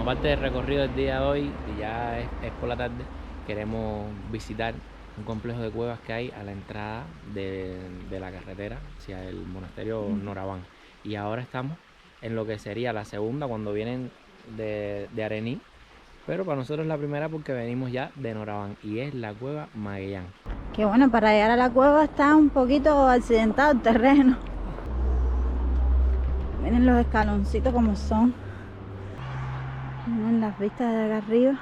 como parte del recorrido del día de hoy, y ya es por la tarde, queremos visitar un complejo de cuevas que hay a la entrada de la carretera hacia el monasterio Noraván. Y ahora estamos en lo que sería la segunda cuando vienen de Arení, pero para nosotros es la primera porque venimos ya de Noraván y es la cueva Maguellán. Que bueno, para llegar a la cueva está un poquito accidentado el terreno. Miren los escaloncitos como son. Miren las vistas de acá arriba.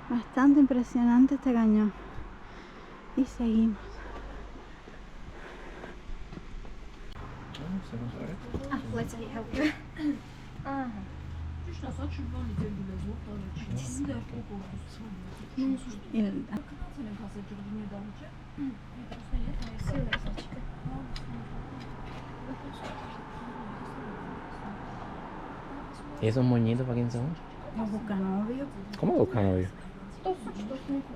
Bastante impresionante este cañón. Y seguimos. Let's help you. ¿Y esos moñitos para quién son? Los buscanovios. ¿Cómo buscan novio?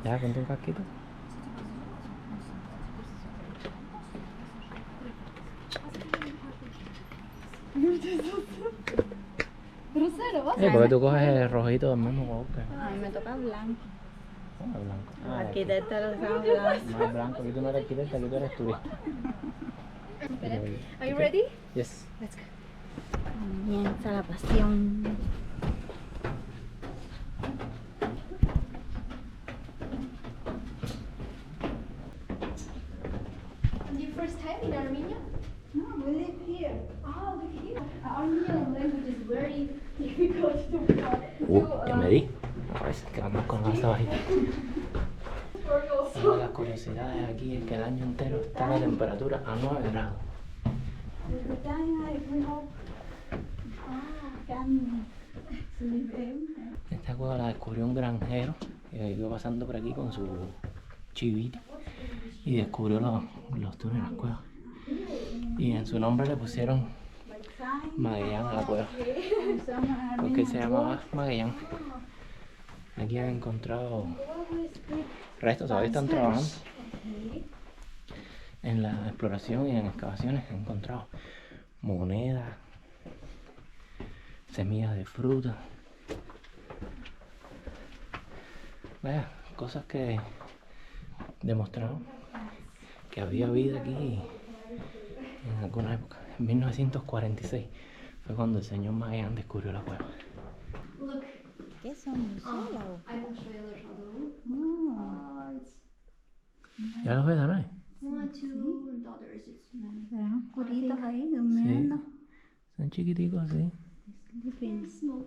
Ya, ponte un casquito. ¿Por qué tú coges el rojito del mismo Oscar? A mí me toca blanco. ¿Cómo es blanco? El arquitecto lo usaba blanco. No es blanco, aquí tú no eres arquitecta, aquí tú eres turista. Are you ready? Yes. Let's go. Comienza la pasión. Your first time in Armenia? No, we live here. Oh, look here. Armenian language is very difficult to ¿Qué me di? A ver, que vamos con esa bajita. also. Una de las curiosidades aquí es que el año entero está la temperatura a 9 grados. Every time we hope can live in. Esta cueva la descubrió un granjero que iba pasando por aquí con su chivito y descubrió los túneles de las cuevas. Y en su nombre le pusieron Maguellán a la cueva, porque se llamaba Maguellán. Aquí han encontrado restos, todavía están trabajando en la exploración y en excavaciones. Han encontrado monedas, semillas de fruta, vaya, cosas que demostraron que había vida aquí en alguna época. En 1946 fue cuando el señor Maguellán descubrió la cueva. Look. ¿Qué son? Murciélagos. I will show you a little. No. It's ¿Ya los ves, Danae? 1, 2, and others. It's Serán oscuritos ahí durmiendo. Son chiquiticos así. Sleeping. small.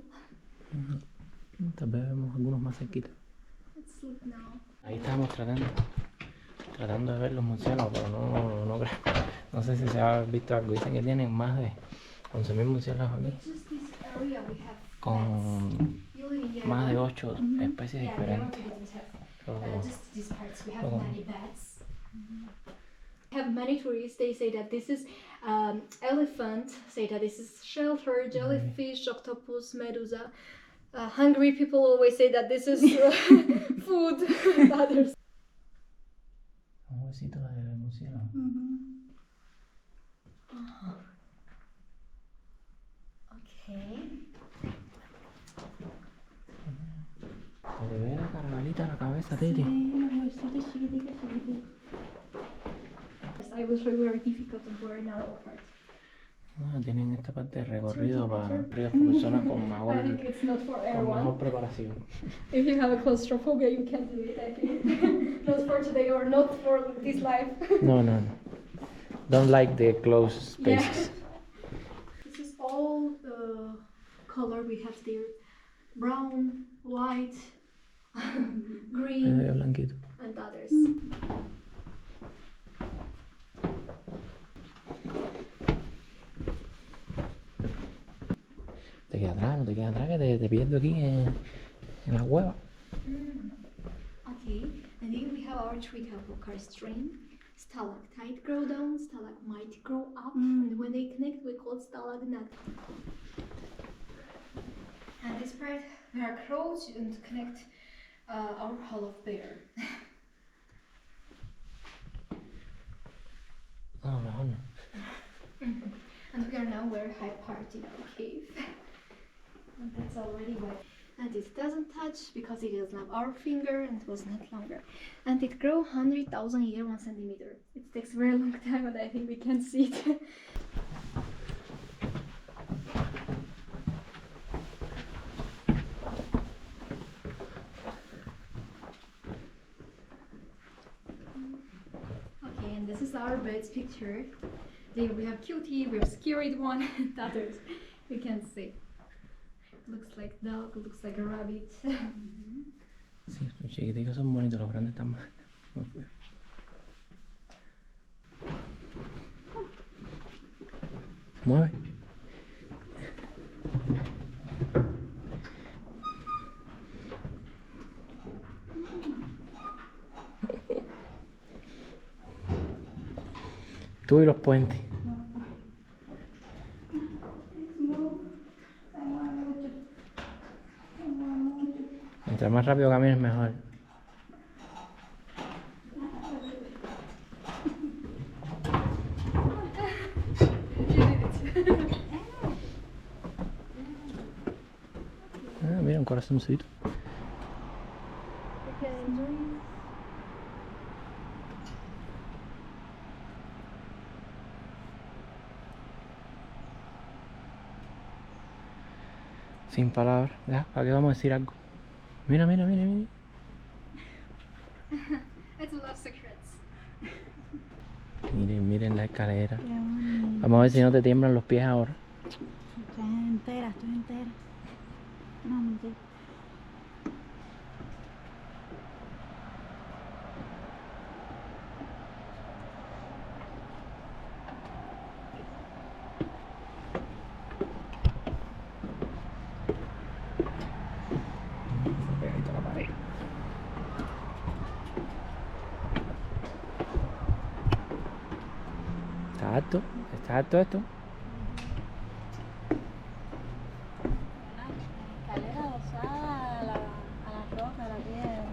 Tal vez vemos algunos más cerquitas. Let's sleep now. Ahí estábamos tratando de ver los murciélagos, pero no creo. No sé si se ha visto algo. Dicen que tienen más de 11.000 murciélagos aquí, Just this area we have. con You live in here. más de 8 especies Yeah, diferentes. we didn't have. So, Just these parts, we have Oh. many bats. Have many tourists. They say that this is elephant. Say that this is shelter, jellyfish, octopus, medusa. Hungry people always say that this is food. Others. un huesito de murciélago. Okay. Se le ve la caramelita a la cabeza, Titi. I will show you very difficult and very narrow part. Tienen esta parte de recorrido para personas con I think it's not for everyone. mejor preparación. If you have a claustrophobia, you can do it. I think not for today or not for this life. No. Don't like the closed spaces. This is all the color we have there: brown, white, green, Blanquito. and others. Te queda atrás, no te queda atrás, que te pierdo aquí en la cueva. Okay, and here we have our tree stream. Stalactite grow down, stalagmite grow up, and when they connect, we call it stalagnat. And this part, we are close and connect our hall of bear. No, mejor no. And we are now very high part in our cave. And that's already wet. And it doesn't touch because it doesn't have our finger and it was not longer. And it grew 100,000 years 1 centimeter. It takes a very long time, but I think we can see it. Okay, and this is our bird's picture. There we have cutie, we have scared one, and others we can see. Looks like dog, looks like a rabbit. Sí, los chiquiticos son bonitos, los grandes están más feos. Mueve. Tú y los puentes. Mientras más rápido camines, mejor. Ah, mira, un corazoncito. Sin palabras, ya, ¿para qué vamos a decir algo? Mira, mira, mira, mira. It's a lot of secrets. Miren, miren la escalera. Vamos a ver si no te tiemblan los pies ahora. Estoy entera, estoy entera. No, mentira. Pegadito a la pared. ¿Está alto? ¿Está alto esto? La escalera adosada a la roca, a la piedra.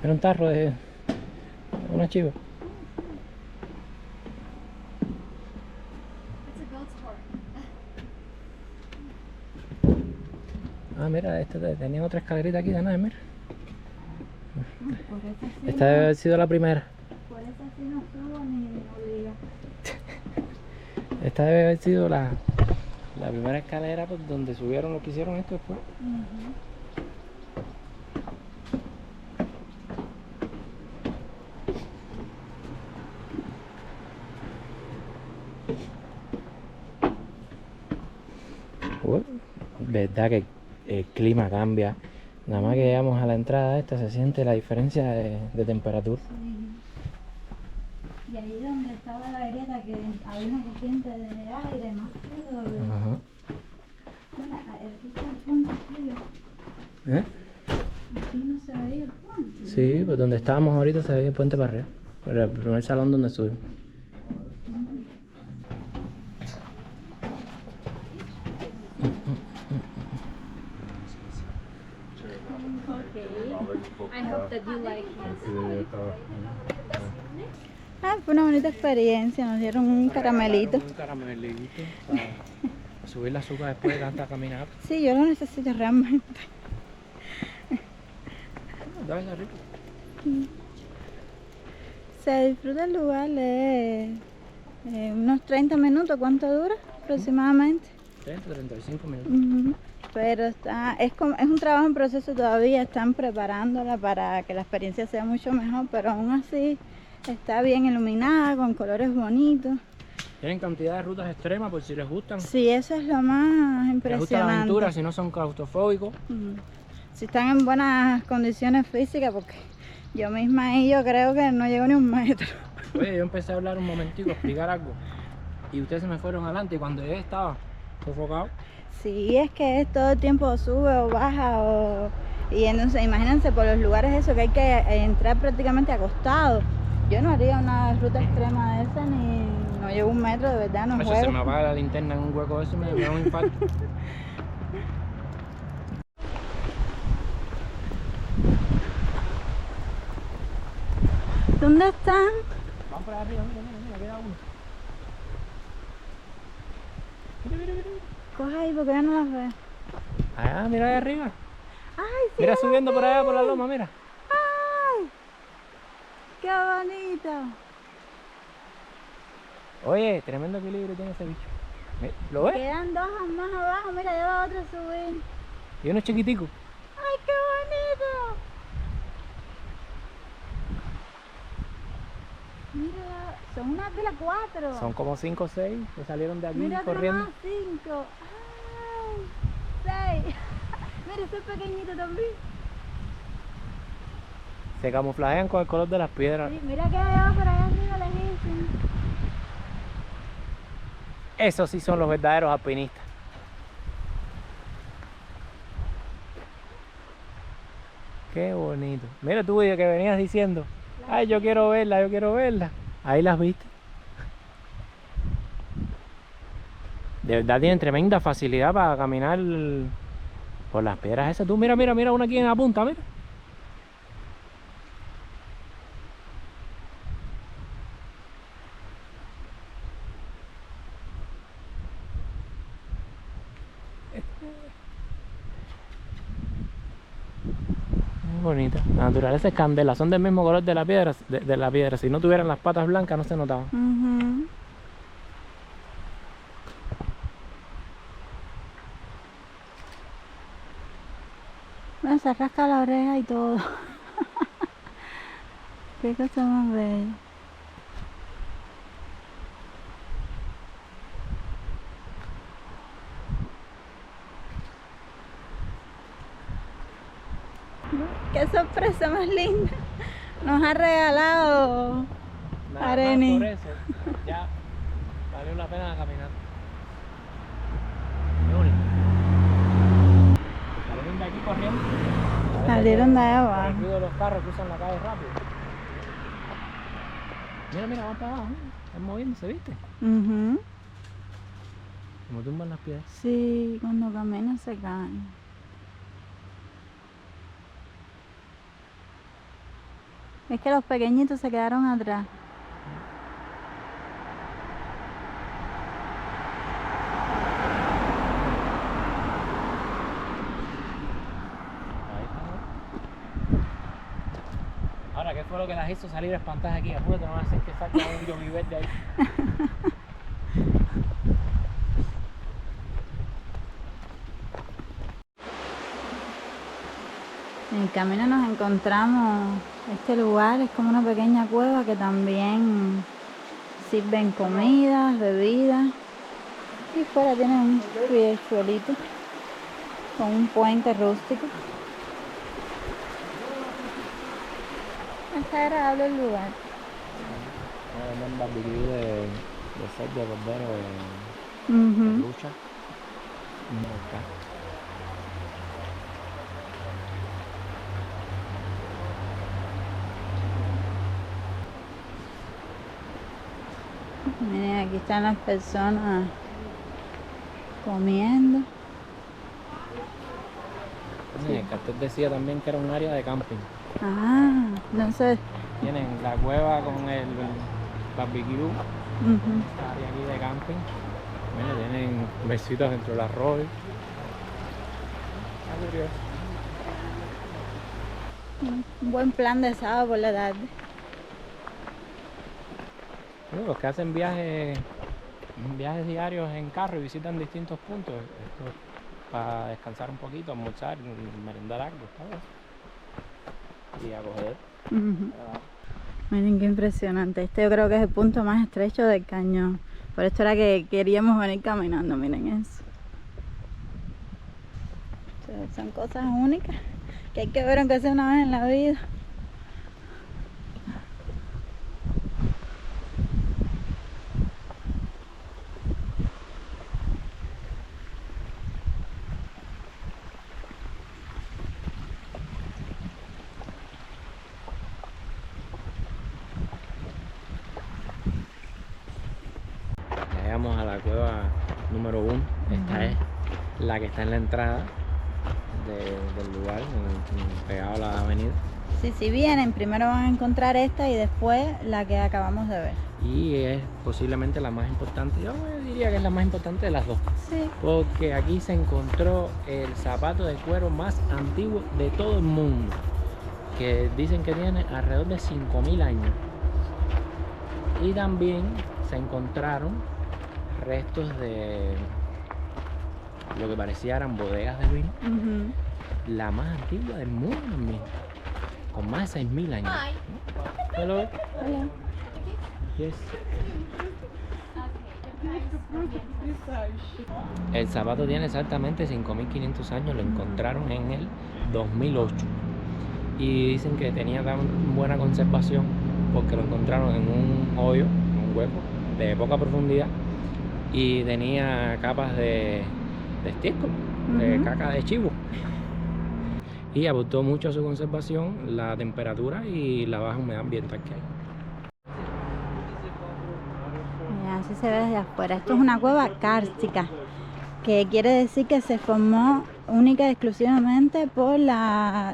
Era un tarro de una chiva. It's a goat's horn. Ah, mira, tenía otra escalerita aquí de nada, mira. Por eso sí, Esta debe haber sido la primera. por eso sí no subo ni obliga. Esta debe haber sido la primera escalera por donde subieron los que hicieron esto después. Verdad que el clima cambia. Nada más que llegamos a la entrada esta se siente la diferencia de temperatura. Y ahí donde estaba la grieta que había una corriente de aire más frío. Ajá. Bueno, aquí está el puente frío. ¿Eh? Aquí no se veía el puente. Sí, pues donde estábamos ahorita se veía el puente para arriba. Pero el primer salón donde subimos. I hope that you like it. Ah, fue una bonita experiencia, nos dieron un caramelito. Un caramelito para subir la azúcar después de tanta caminata. Sí, yo lo necesito realmente. Debe ser rico. Se disfruta el lugar, unos 30 minutos, ¿cuánto dura aproximadamente? 30, 35 minutos. Ujú. Pero es un trabajo en proceso todavía, están preparándola para que la experiencia sea mucho mejor, pero aún así está bien iluminada, con colores bonitos. Tienen cantidad de rutas extremas por si les gustan. Sí, eso es lo más Les gusta la impresionante. aventura, si no son claustrofóbicos. Ujú. Si están en buenas condiciones físicas, porque yo misma ahí yo creo que no llego ni un metro. Oye, yo empecé a hablar un momentico, a explicar algo. Y ustedes se me fueron adelante y cuando llegué estaba sofocado. Sí, es que todo el tiempo sube o baja y entonces imagínense por los lugares eso que hay que entrar prácticamente acostado. Yo no haría una ruta extrema de esa ni no llevo un metro, de verdad no Eso se me juego. apaga la linterna en un hueco de eso y me da un infarto. ¿Dónde están? Van por ahí arriba, mira, queda uno. Mira. Coge ahí porque yo no las veo. Ah, mira ahí arriba. ¡Ay, sí! Mira subiendo por allá por la loma, mira. ¡Ay! ¡Qué bonito! Oye, tremendo equilibrio tiene ese bicho. ¿Lo ves? Quedan dos más abajo, mira, ya va otro a subir. Y uno chiquitico. ¡Ay, qué bonito! Mira, son unas de las 4. Son como 5 o 6 que salieron de aquí Mira, corriendo. 5. ¡Ay! 6. Mira, ese es pequeñito también. Se camuflajean con el color de las piedras. Sí, mira que hay por allá arriba lejísimo. Esos sí son los verdaderos alpinistas. Qué bonito. Mira tú que venías diciendo, ay, yo quiero verla. Ahí las viste. De verdad tienen tremenda facilidad para caminar por las piedras esas. Tú mira, una aquí en la punta, mira. Muy bonita. La naturaleza es candela, son del mismo color de la piedra, de la piedra. Si no tuvieran las patas blancas no se notaban. Bueno, se rasca la oreja y todo. Qué cosa más bella. Qué sorpresa más linda. Nos ha regalado Nada Areni. más por eso, ya valió la pena caminar. Qué bonito. Salieron de aquí corriendo. Salieron de ahí Por abajo. el ruido de los carros que usan la calle rápido. Mira, van para abajo. Están moviéndose, ¿viste? Ujú. Como tumban las piedras. Sí, cuando caminan se caen. Es que los pequeñitos se quedaron atrás. Ahí está. Ahora, ¿qué fue lo que las hizo salir espantadas aquí? Apúrate, no van a hacer que saquen un yogi verde ahí. En el camino nos encontramos este lugar, es como una pequeña cueva que también sirven comidas, bebidas. Y fuera tienen un riachuelito con un puente rústico. Está agradable el lugar. Un barbecue de cerdo, de cordero, de Ujú. lucha. Miren, aquí están las personas comiendo. El cartel decía también que era un área de camping. Ah, no sé. Tienen la cueva con el barbecue, Ujú. esta área aquí de camping. Mira, tienen besitos dentro del arroz. Está curioso. Un buen plan de sábado por la tarde. Bueno, los que hacen viajes diarios en carro y visitan distintos puntos, esto es para descansar un poquito, almorzar, merendar algo, ¿sabes? Y a coger. Ujú. Miren qué impresionante. Este yo creo que es el punto más estrecho del cañón. Por esto era que queríamos venir caminando, miren eso. Son cosas únicas que hay que ver aunque sea una vez en la vida. Llegamos a la cueva número 1. Esta es la que está en la entrada del lugar, pegado a la avenida. Sí, si vienen, primero van a encontrar esta y después la que acabamos de ver. Y es posiblemente la más importante, yo diría que es la más importante de las dos. Sí. Porque aquí se encontró el zapato de cuero más antiguo de todo el mundo, que dicen que tiene alrededor de 5000 años. Y también se encontraron restos de lo que parecía eran bodegas de vino, la más antigua del mundo también, con más de 6000 años. Hello. Hola. Yes. El zapato tiene exactamente 5500 años, lo encontraron en el 2008 y dicen que tenía tan buena conservación porque lo encontraron en un hoyo, en un hueco de poca profundidad y tenía capas de estiércol, de caca de chivo, y aportó mucho a su conservación la temperatura y la baja humedad ambiental que hay. Así se ve desde afuera. Esto es una cueva kárstica, que quiere decir que se formó única y exclusivamente por la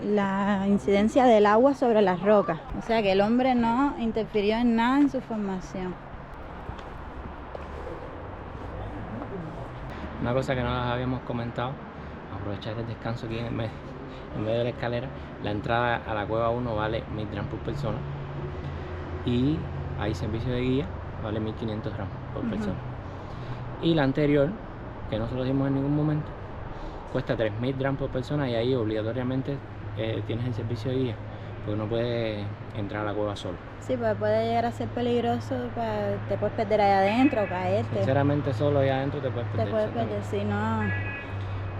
incidencia del agua sobre las rocas. O sea que el hombre no interfirió en nada en su formación. Una cosa que no las habíamos comentado, aprovechar el descanso aquí en medio de la escalera, la entrada a la cueva 1 vale 1000 dirhams por persona y hay servicio de guía, vale 1500 dirhams por persona. Y la anterior, que no se lo dimos en ningún momento, cuesta 3000 dirhams por persona y ahí obligatoriamente tienes el servicio de guía, porque no puedes entrar a la cueva solo. Sí, pues puede llegar a ser peligroso, te puedes perder ahí adentro o caerte. Sinceramente solo allá adentro te puedes perder. Te puedes perder, si no...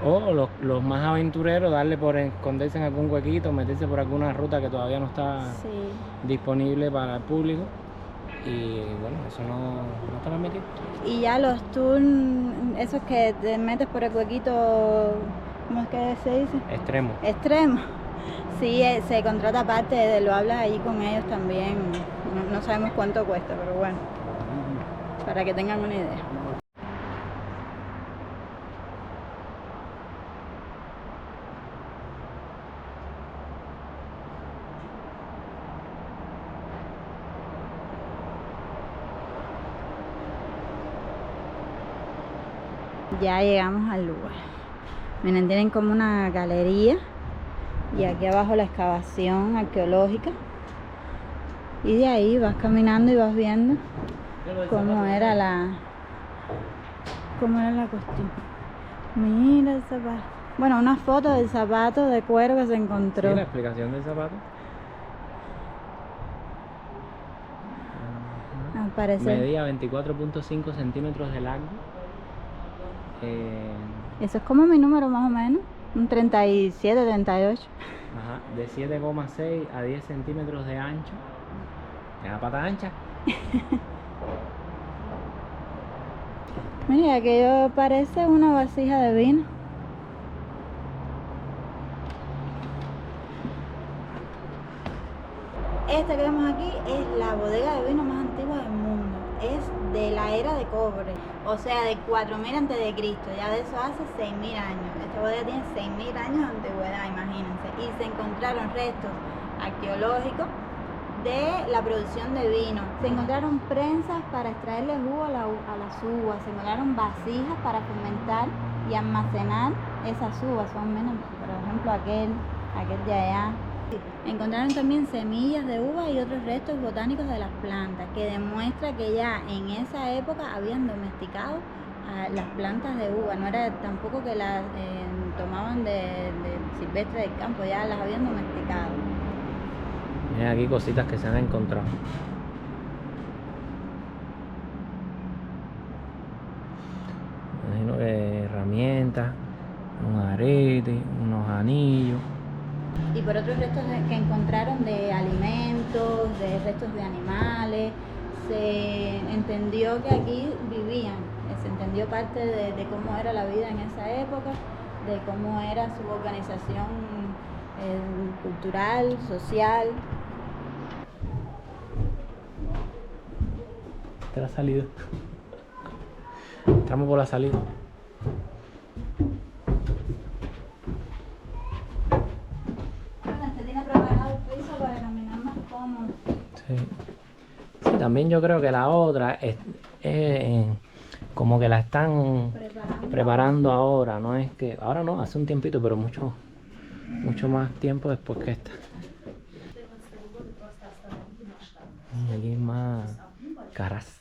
O los más aventureros, darle por esconderse en algún huequito, meterse por alguna ruta que todavía no está disponible para el público. Y bueno, eso no está permitido. Y ya los tours, esos que te metes por el huequito, ¿cómo es que se dice? Extremo. Extremo. Sí, se contrata aparte, lo hablas ahí con ellos también. No sabemos cuánto cuesta, pero bueno, para que tengan una idea. Ya llegamos al lugar. Miren, tienen como una galería y aquí abajo la excavación arqueológica. Y de ahí vas caminando y vas viendo cómo era la cuestión. Mira el zapato. Bueno, una foto del zapato de cuero que se encontró. Sí, la explicación del zapato. Al parecer. Medía 24.5 centímetros de largo. Eso es como mi número más o menos. Un 37, 38. Ajá, de 7,6 a 10 centímetros de ancho. ¿Una pata ancha? Mira, aquello parece una vasija de vino. Esta que vemos aquí es la bodega de vino más antigua del mundo. Es de la era de cobre, o sea, de 4000 antes de Cristo. Ya de eso hace 6000 años. Esta bodega tiene 6000 años de antigüedad, imagínense. Y se encontraron restos arqueológicos de la producción de vino. Se encontraron prensas para extraerle jugo a las uvas. Se encontraron vasijas para fermentar y almacenar esas uvas. Son menos, por ejemplo, aquel de allá. Encontraron también semillas de uva y otros restos botánicos de las plantas, que demuestra que ya en esa época habían domesticado las plantas de uva. No era tampoco que las tomaban de silvestre del campo, ya las habían domesticado. Miren aquí cositas que se han encontrado. Imagino que herramientas, unos aretes, unos anillos. Y por otros restos que encontraron de alimentos, de restos de animales, se entendió que aquí vivían, se entendió parte de cómo era la vida en esa época, de cómo era su organización cultural, social. Esta es la salida. Entramos por la salida. Bueno, este tiene preparado el piso Sí, también yo creo que la otra es como que la están preparando ahora, no es que, ahora no, hace un tiempito, pero mucho más tiempo después que esta. Y aquí hay más caras.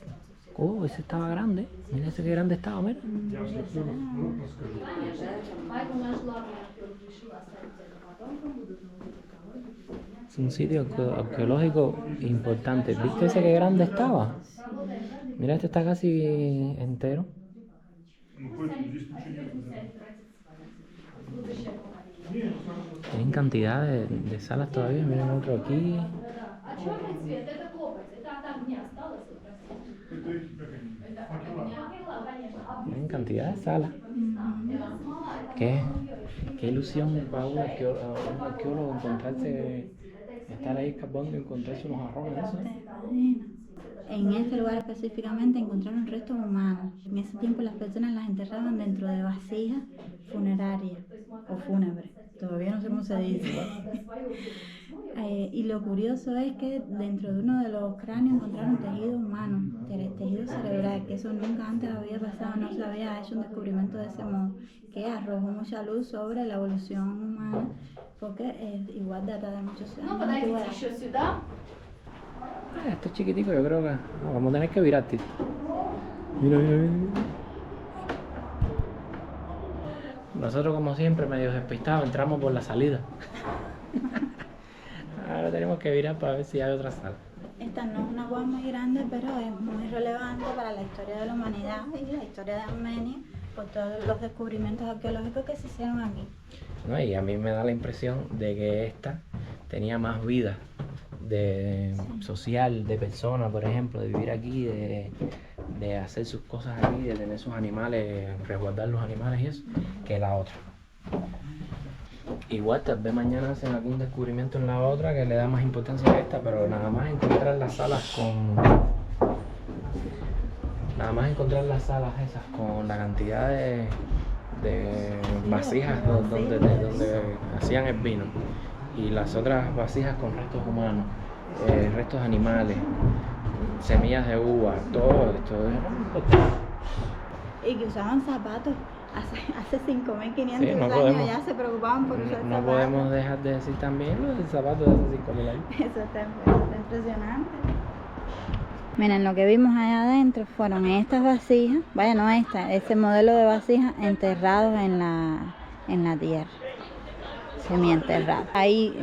Oh, ese estaba grande. Mira ese que grande estaba, mira. Es un sitio arqueológico importante. ¿Viste ese que grande estaba? Mira, este está casi entero. Tienen cantidad de salas todavía. Miren otro aquí. Tienen cantidad de salas. Qué ilusión para un arqueólogo encontrarse, estar ahí escapando y encontrarse unos jarrones de esos. En este lugar específicamente encontraron restos humanos. En ese tiempo las personas las enterraban dentro de vasijas funerarias o fúnebres. Todavía no sé cómo se dice. Y lo curioso es que dentro de uno de los cráneos encontraron tejido humano, tejido cerebral, que eso nunca antes había pasado, no se había hecho un descubrimiento de ese modo, que arrojó mucha luz sobre la evolución humana, porque igual data de muchos años. Esto es chiquitico, yo creo que no, vamos a tener que virar, tío. Mira. Nosotros, como siempre, medio despistados, entramos por la salida. Ahora tenemos que virar para ver si hay otra sala. Esta no es una cueva muy grande, pero es muy relevante para la historia de la humanidad y la historia de Armenia por todos los descubrimientos arqueológicos que se hicieron aquí. No, y a mí me da la impresión de que esta tenía más vida social, de persona, por ejemplo, de vivir aquí, de hacer sus cosas aquí, de tener sus animales, resguardar los animales y eso, que la otra. Igual tal vez mañana hacen algún descubrimiento en la otra que le da más importancia a esta, pero nada más encontrar las salas esas con la cantidad de vasijas donde hacían el vino, y las otras vasijas con restos humanos, restos animales, semillas de uva, todo esto. Y que usaban zapatos. Hace 5.500 sí, años ya se preocupaban por usar zapatos. No podemos dejar de decir también los zapatos de hace 5.000 años. Eso está impresionante. Miren, lo que vimos allá adentro fueron estas vasijas, ese modelo de vasijas enterrados en la tierra, semienterrados. Ahí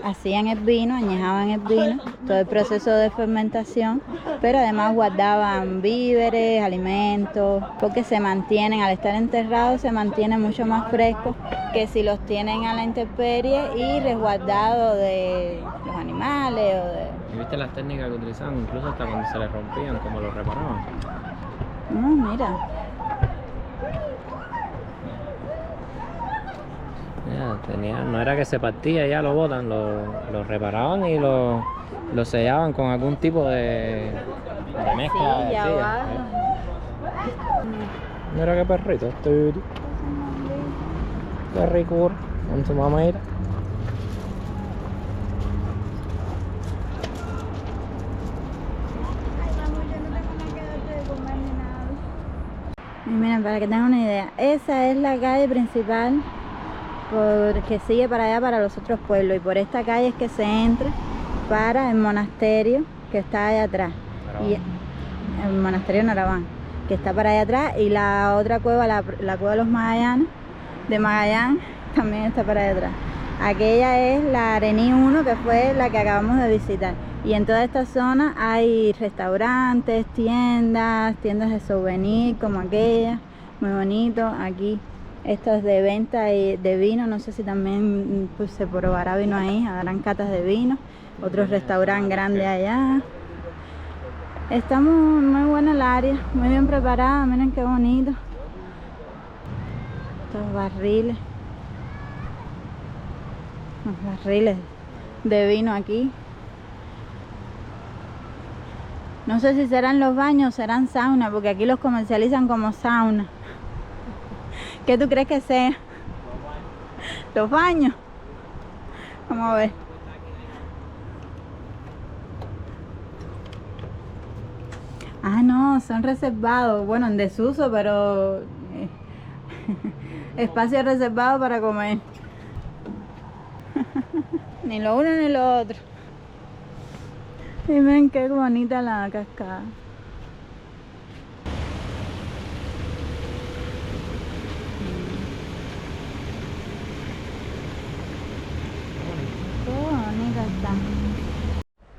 hacían el vino, añejaban el vino, todo el proceso de fermentación, pero además guardaban víveres, alimentos, porque se mantienen, al estar enterrados, se mantienen mucho más frescos que si los tienen a la intemperie y resguardados de los animales o de... ¿Y viste las técnicas que utilizaban? Incluso hasta cuando se les rompían, como los reparaban. Mira. No era que se partía y ya lo botan, lo reparaban y lo sellaban con algún tipo de mezcla. Sí, ya va. Mira qué perrito, qué rico con su mamita. Y miren, para que tengan una idea, esa es la calle principal que sigue para allá, para los otros pueblos, y por esta calle es que se entra para el monasterio que está allá atrás, y el monasterio Noraván, que está para allá atrás, y la otra cueva, la cueva de los Magallanes, de Magallanes, también está para allá atrás. Aquella es la Arení 1, que fue la que acabamos de visitar, y en toda esta zona hay restaurantes, tiendas de souvenir como aquella, muy bonito. Aquí esto es de venta de vino, no sé si también pues, se probará vino ahí, harán catas de vino. Otro restaurante grande allá. Está muy buena el área, muy bien preparada, miren qué bonito. Estos barriles. Los barriles de vino aquí. No sé si serán los baños o serán saunas, porque aquí los comercializan como sauna. ¿Qué tú crees que sea? ¿Los baños? Vamos a ver. Ah, no, son reservados. Bueno, en desuso, pero espacio reservado para comer. Ni lo uno ni lo otro. Y ven qué bonita la cascada. Qué bonita está.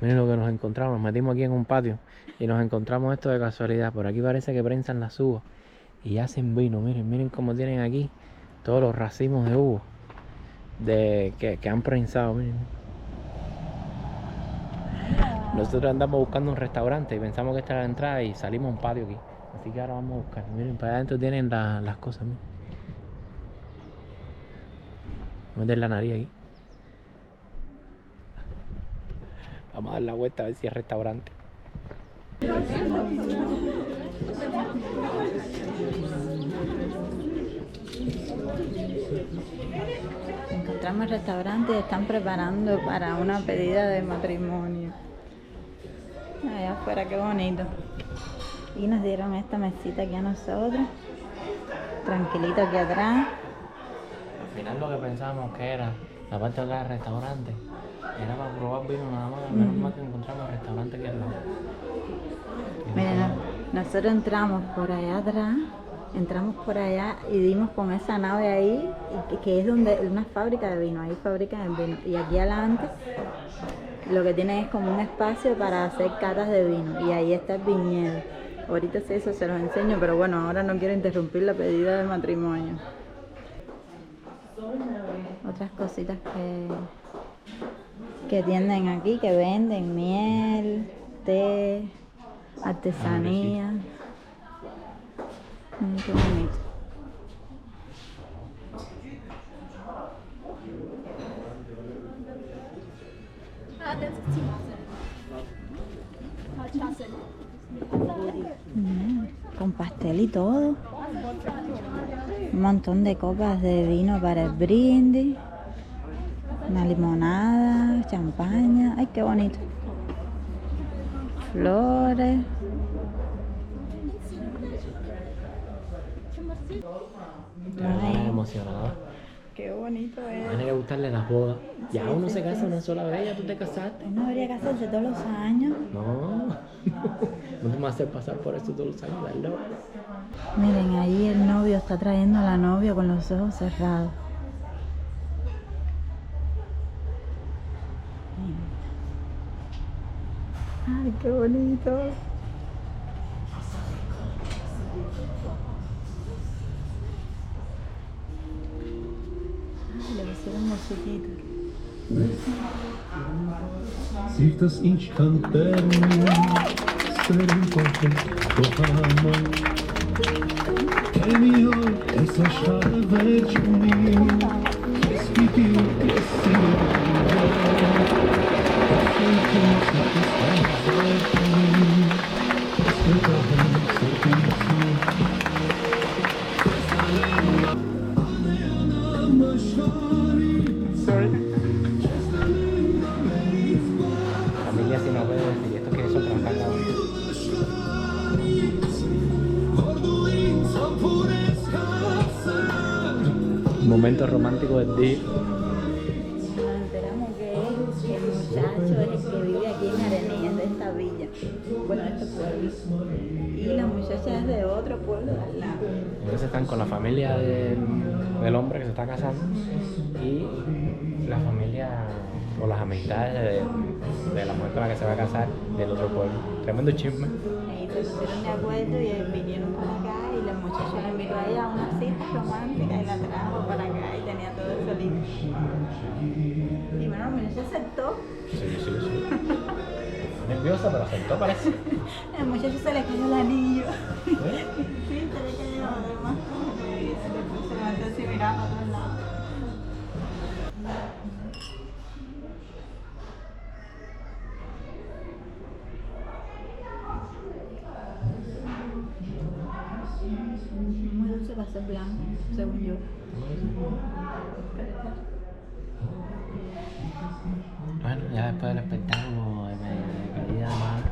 Miren lo que nos encontramos, nos metimos aquí en un patio y nos encontramos esto de casualidad. Por aquí parece que prensan las uvas y hacen vino. Miren cómo tienen aquí todos los racimos de uvas que han prensado. Miren. Nosotros andamos buscando un restaurante y pensamos que esta era la entrada y salimos a un patio aquí. Así que ahora vamos a buscar. Miren, para adentro tienen las cosas. Miren. Voy a meter la nariz aquí. Vamos a dar la vuelta a ver si es restaurante. Encontramos el restaurante y están preparando para una pedida de matrimonio. Allá afuera, qué bonito. Y nos dieron esta mesita aquí a nosotros. Tranquilito aquí atrás. Al final lo que pensábamos que era la parte de acá del restaurante era para probar vino nada más. Menos mal que encontramos el restaurante aquí al lado. Miren, nosotros entramos por allá atrás. Entramos por allá y dimos con esa nave ahí, que es donde una fábrica de vino, ahí fabrican el vino. Y aquí adelante lo que tienen es como un espacio para hacer catas de vino. Y ahí está el viñedo. Ahorita sí, eso se los enseño, pero bueno, ahora no quiero interrumpir la pedida de matrimonio. Otras cositas que tienen aquí, que venden miel, té, artesanía. Qué bonito. Con pastel y todo. Un montón de copas de vino para el brindis. Una limonada, champaña. Ay, qué bonito. Flores. Ay, emocionada. Qué bonito es. Van a ir a gustarle las bodas. Ya uno se casa una sola vez, ya tú te casaste. Uno debería casarse todos los años. No, no te vas a hacer pasar por eso todos los años, ¿verdad? Miren, ahí el novio está trayendo a la novia con los ojos cerrados. Ay, qué bonito. Ay, le pusieron musiquita. Sich das instanternie serem kochamo Kemiyor esa şarvercumi Keskidiyor Familia si no puede decir esto que eso trabajar la vida. Momento romántico del día. Nos enteramos que el muchacho es el que vive aquí en Arenillas, de esta villa. Bueno, de este pueblo. Y la muchacha es de otro pueblo de al lado. Entonces están con la familia del hombre que se está casando y la familia o las amistades de la mujer con la que se va a casar del otro pueblo. Tremendo chisme. Y se pusieron de acuerdo y vinieron para acá y la muchacha la invitó a ella a una cita romántica y la trajo para acá y tenía todo eso listo. Y bueno, la muchacha aceptó. Sí. Nerviosa, pero aceptó, parece. El muchacho se le cayó el anillo. Sí, se le cayó además. Y se levantó así mirando a todos lados. Muy dulce para ser blanco, según yo. Bueno, ya después del espectáculo de pedida de mano,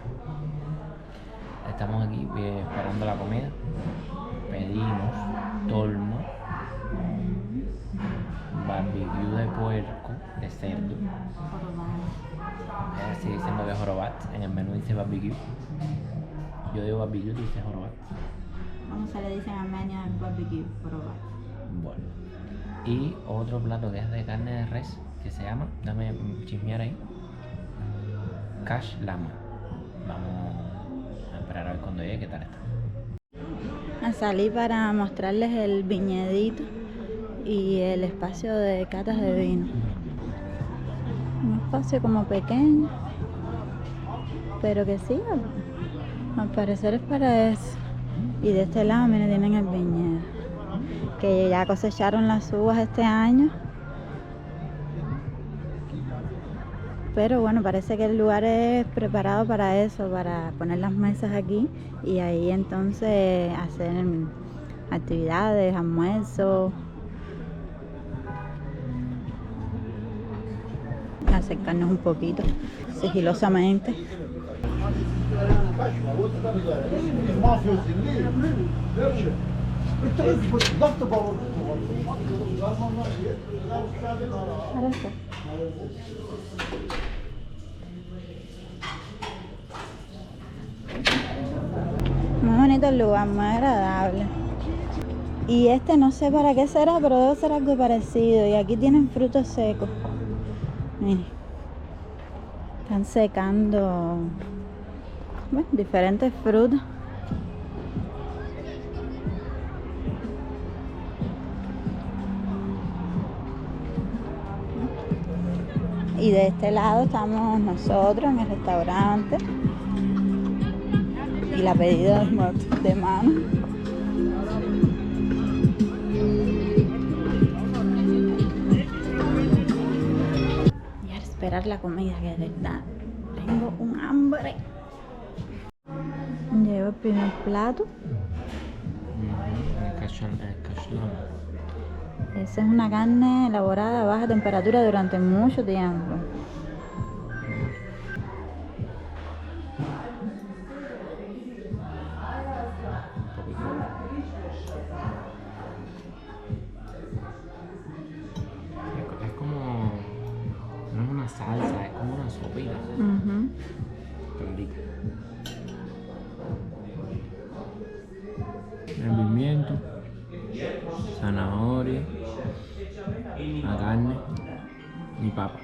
estamos aquí esperando la comida. Pedimos dolma, barbecue de puerco, de cerdo. Sigue diciendo que es jorobat. En el menú dice barbecue. Yo digo barbecue, tú dices jorobat. ¿Cómo se le dice en Armenia el barbecue? Jorobat. Bueno. Y otro plato que es de carne de res, que se llama, dame chismear ahí, Kash Lama. Vamos a esperar a ver cuando llegue qué tal está. Salí para mostrarles el viñedito y el espacio de catas de vino. Un espacio como pequeño, pero que sí, al parecer es para eso. Y de este lado, miren, tienen el viñedo, que ya cosecharon las uvas este año. Pero bueno, parece que el lugar es preparado para eso, para poner las mesas aquí y ahí entonces hacer actividades, almuerzos. Acercarnos un poquito, sigilosamente. Muy bonito el lugar, muy agradable. Y este no sé para qué será, pero debe ser algo parecido. Y aquí tienen frutos secos. Miren, están secando, bueno, diferentes frutas. Y de este lado estamos nosotros en el restaurante. Y la pedida de mano. Y a esperar la comida, que de verdad tengo un hambre. Llevo el primer plato. Esa es una carne elaborada a baja temperatura durante mucho tiempo. Es como, no es una salsa, es como una sopita. Qué rico. El pimiento, zanahoria, la carne y papa.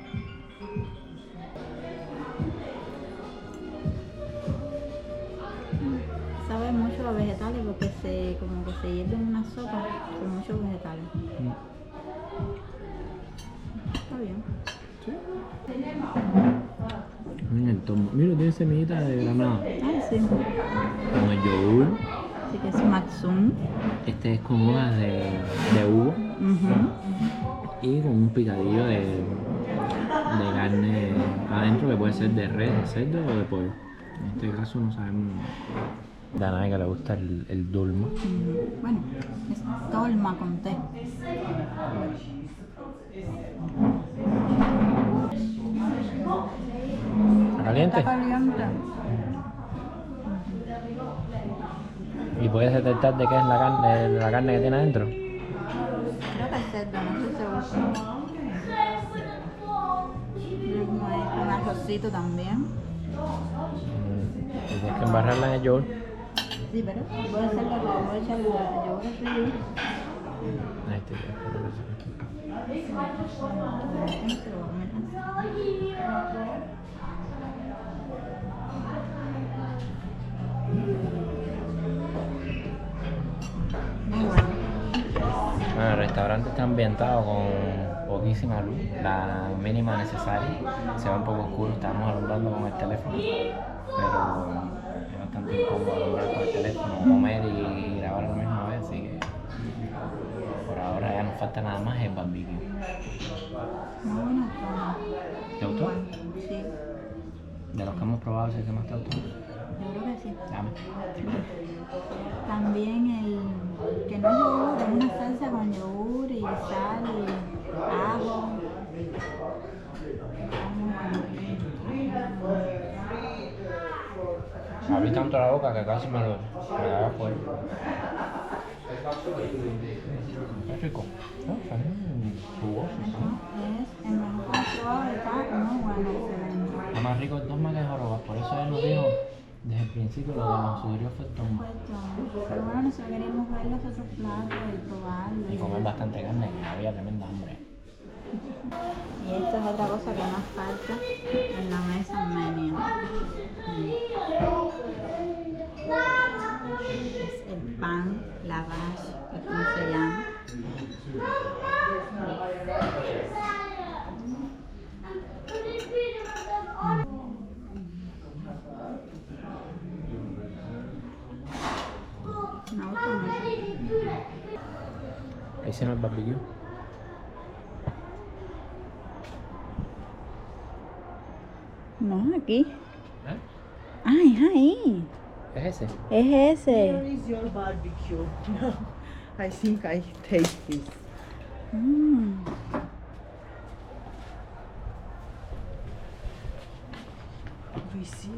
Sabe mucho a vegetales porque como que se hierve en una sopa con muchos vegetales. Está bien. Mira el tomo. Mira, tiene semillita de granada. Ah, sí. Con el yogur. Así que es matsum. Este es con hojas de uva. Y con un picadillo de carne adentro, que puede ser de res, de cerdo o de pollo. En este caso no sabemos. Danae, que le gusta el dolma. Bueno, es dolma con té. ¿Está caliente? Está caliente. ¿Y puedes detectar de qué es la carne que tiene adentro? Creo que es cerdo, no estoy seguro. Un arrocito también. Y tienes que embarrarla en el yogur. Sí, pero puede ser que lo voy a echar el yogur frío. Ahí está. Muy bueno. Bueno, el restaurante está ambientado con poquísima luz, la mínima necesaria. Se ve un poco oscuro, estamos alumbrando con el teléfono, pero es bastante incómodo alumbrar con el teléfono, comer y grabar a la misma vez, así que por ahora ya nos falta nada más el barbecue. Muy buena forma. ¿Te gustó? Sí, De los que hemos probado, ¿sí que más te gustó? yo creo que sí. Dame. También el que no es yogur, es una salsa con yogur y sal y ajo. Está muy bueno. Abrí tanto la boca que casi me daba fuerte. Es rico. No, son jugosos, ¿sí? Es el mejor control, está muy bueno, excelente. Lo más rico es Tomba que es joroba. Por eso él nos dijo desde el principio lo que nos sugirió fue Tomba. Pero bueno, nosotros queríamos ver los otros platos y probarlos. Y comer bastante carne, que había tremenda hambre. Y esto es otra cosa que nos falta en la mesa menú. Es el pan lavash, que es como se llama. Me gusta mucho. Ahí se nos barbecue. No, aquí. ¿Eh? Ay, ahí. ¿Es ese? Es ese. Here is your barbecue. I think I taste this. Mm. We see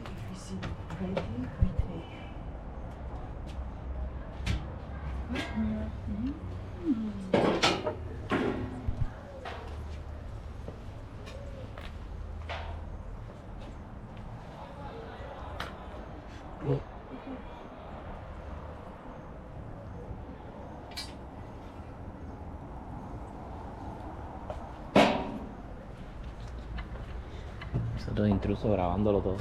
ready, we take. Nosotros intrusos grabándolo todo.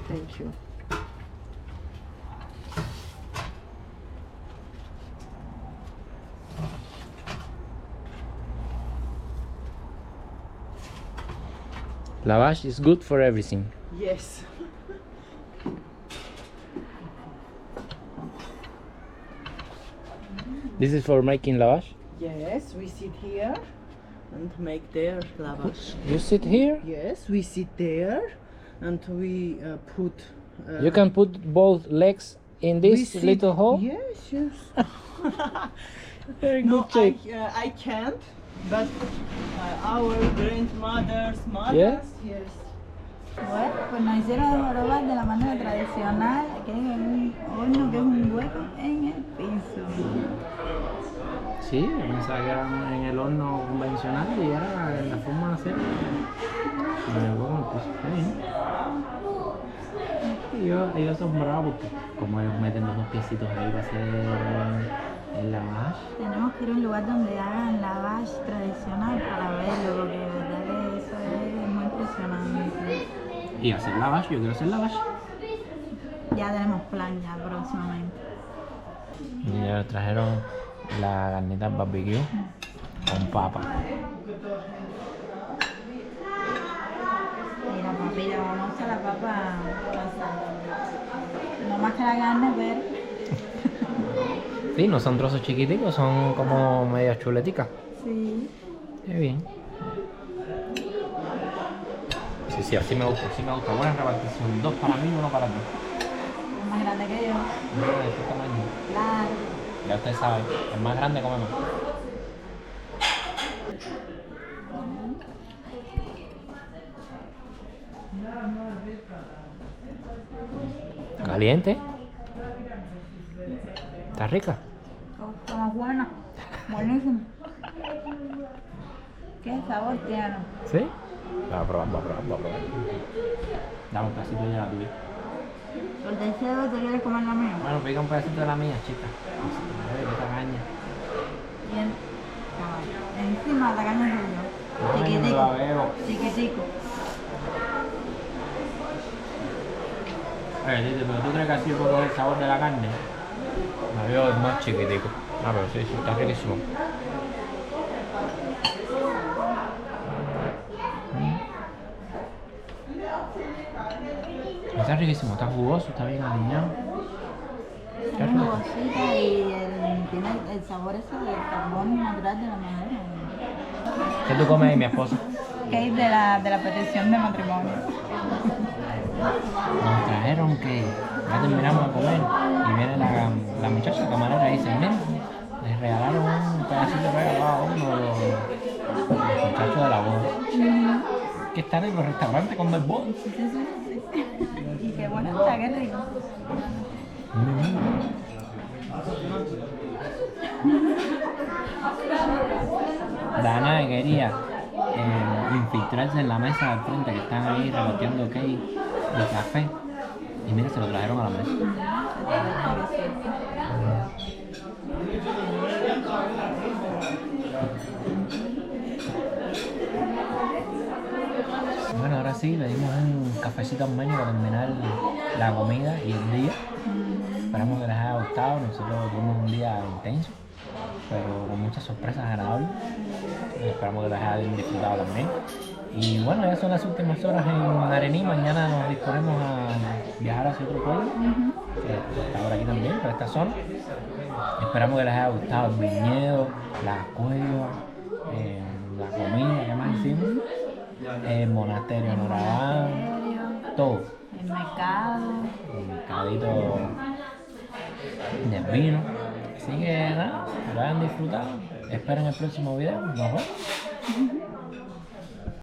Thank you. Lavash is good for everything. Yes. This is for making lavash. Yes, we sit here and make there lavash. You sit here. Yes, we sit there and we put. You can put both legs in we this sit- little hole. Yes, yes. Very No, good trick. I can't, but our grandmothers, mothers, Yeah? yes. Bueno, pues nos hicieron el jorobas de la manera tradicional, que es en un horno que es un hueco en el piso. Sí, yo pensaba que era en el horno convencional y era la forma de hacerlo. En el huevo, pues, y yo asombrado porque como ellos meten los dos piecitos ahí para hacer el lavash. Tenemos que ir a un lugar donde hagan lavash tradicional para verlo, porque de verdad que eso es muy impresionante. Y hacer lavash, yo quiero hacer lavash. Ya tenemos plan ya próximamente. Y ya trajeron la carnita barbecue con papa. Y la papilla, vamos a la papa asada. No más que la carne, pero Sí, no son trozos chiquiticos, son como medias chuleticas. sí. Qué bien. Sí, sí, así me gusta, así me gusta. Buena repartición. 2 para mí, 1 para ti. Es más grande que yo. Mira de este tamaño. Claro. Ya usted sabe, el más grande comemos. ¿Caliente? ¿Está rica? Como buena. Buenísimo. ¿Qué sabor tiene? ¿Sí? Va a probar, va a probar, va a probar. Dame un pedacito de la tuya. ¿El deseo te quieres comer la mía? Bueno, pica un pedacito de la mía, chica. A ver, qué caña. Bien. Encima de la caña de Ay, me la veo. Chiquitico. Tito, pero ¿tú crees que así puedo coger el sabor de la carne? La veo más chiquitico. Ah, pero sí, sí, está riquísimo. Está riquísimo, está jugoso, está bien aliñado. Tiene una jugosita y tiene el sabor ese del carbón natural de la madera. ¿Qué tú comes ahí, mi esposa? Que es de la petición de matrimonio. Nos trajeron que ya terminamos de comer y viene la muchacha camarera y dice, mira, les regalaron un pedacito de regalo a uno estar en los restaurantes con Melbourne. Sí, sí, sí, sí. Y qué bueno está, qué rico. Dana quería infiltrarse en la mesa del frente que están ahí repartiendo cake y café. Y mira, se lo trajeron a la mesa. Bueno, ahora sí, le dimos un cafecito al medio para terminar la comida y el día. Esperamos que les haya gustado. Nosotros tuvimos un día intenso, pero con muchas sorpresas agradables. Esperamos que les hayan disfrutado también. Y bueno, ya son las últimas horas en Arení. Mañana nos disponemos a viajar hacia otro pueblo, que está por aquí también, por esta zona. Esperamos que les haya gustado el viñedo, la cueva, la comida que más hicimos, el monasterio Noraván, todo. El mercado. El mercadito del vino. Así que nada, lo hayan disfrutado. Esperen el próximo video. Nos vemos.